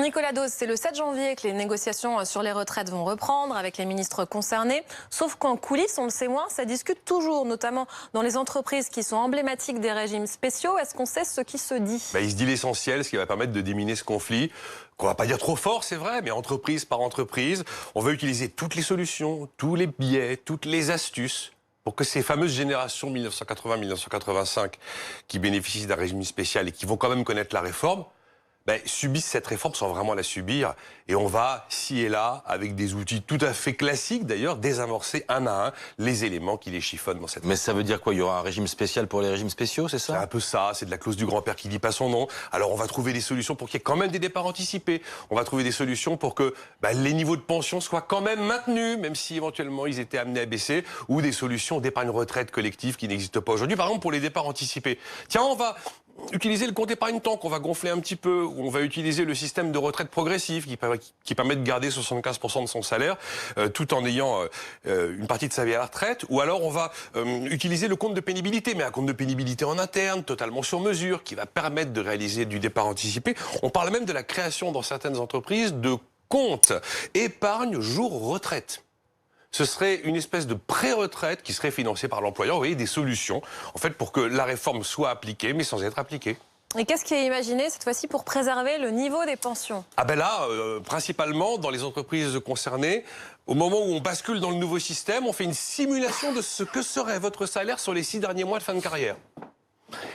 Nicolas Dose, c'est le 7 janvier que les négociations sur les retraites vont reprendre avec les ministres concernés. Sauf qu'en coulisses, on le sait moins, ça discute toujours, notamment dans les entreprises qui sont emblématiques des régimes spéciaux. Est-ce qu'on sait ce qui se dit? Il se dit l'essentiel, ce qui va permettre de diminuer ce conflit. Qu'on va pas dire trop fort, c'est vrai, mais entreprise par entreprise, on va utiliser toutes les solutions, tous les biais, toutes les astuces pour que ces fameuses générations 1980-1985 qui bénéficient d'un régime spécial et qui vont quand même connaître la réforme, subissent cette réforme sans vraiment la subir. Et on va, ci et là, avec des outils tout à fait classiques d'ailleurs, désamorcer un à un les éléments qui les chiffonnent dans cette Mais ça veut dire quoi? Il y aura un régime spécial pour les régimes spéciaux, c'est ça? C'est un peu ça, c'est de la clause du grand-père qui dit pas son nom. Alors on va trouver des solutions pour qu'il y ait quand même des départs anticipés. On va trouver des solutions pour que les niveaux de pension soient quand même maintenus, même si éventuellement ils étaient amenés à baisser, ou des solutions d'épargne retraite collective qui n'existent pas aujourd'hui. Par exemple, pour les départs anticipés. Tiens, on va utiliser le compte épargne-temps qu'on va gonfler un petit peu, ou on va utiliser le système de retraite progressive qui permet de garder 75% de son salaire tout en ayant une partie de sa vie à la retraite, ou alors on va utiliser le compte de pénibilité, mais un compte de pénibilité en interne, totalement sur mesure, qui va permettre de réaliser du départ anticipé. On parle même de la création dans certaines entreprises de comptes épargne jour retraite. Ce serait une espèce de pré-retraite qui serait financée par l'employeur. Vous voyez, des solutions, en fait, pour que la réforme soit appliquée, mais sans être appliquée. Et qu'est-ce qui est imaginé cette fois-ci pour préserver le niveau des pensions? Principalement, dans les entreprises concernées, au moment où on bascule dans le nouveau système, on fait une simulation de ce que serait votre salaire sur les 6 derniers mois de fin de carrière.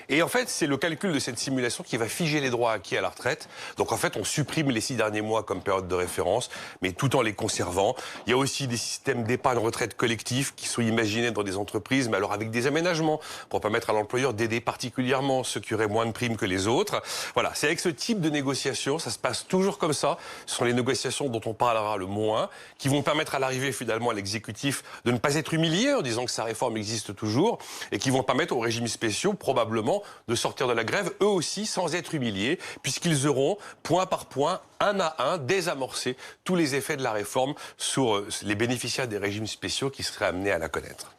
Et en fait, c'est le calcul de cette simulation qui va figer les droits acquis à la retraite. Donc en fait, on supprime les 6 derniers mois comme période de référence, mais tout en les conservant. Il y a aussi des systèmes d'épargne retraite collectif qui sont imaginés dans des entreprises, mais alors avec des aménagements pour permettre à l'employeur d'aider particulièrement ceux qui auraient moins de primes que les autres. Voilà, c'est avec ce type de négociation, ça se passe toujours comme ça. Ce sont les négociations dont on parlera le moins, qui vont permettre à l'arrivée finalement à l'exécutif de ne pas être humilié en disant que sa réforme existe toujours, et qui vont permettre aux régimes spéciaux probablement de sortir de la grève, eux aussi, sans être humiliés, puisqu'ils auront, point par point, un à un, désamorcé tous les effets de la réforme sur les bénéficiaires des régimes spéciaux qui seraient amenés à la connaître.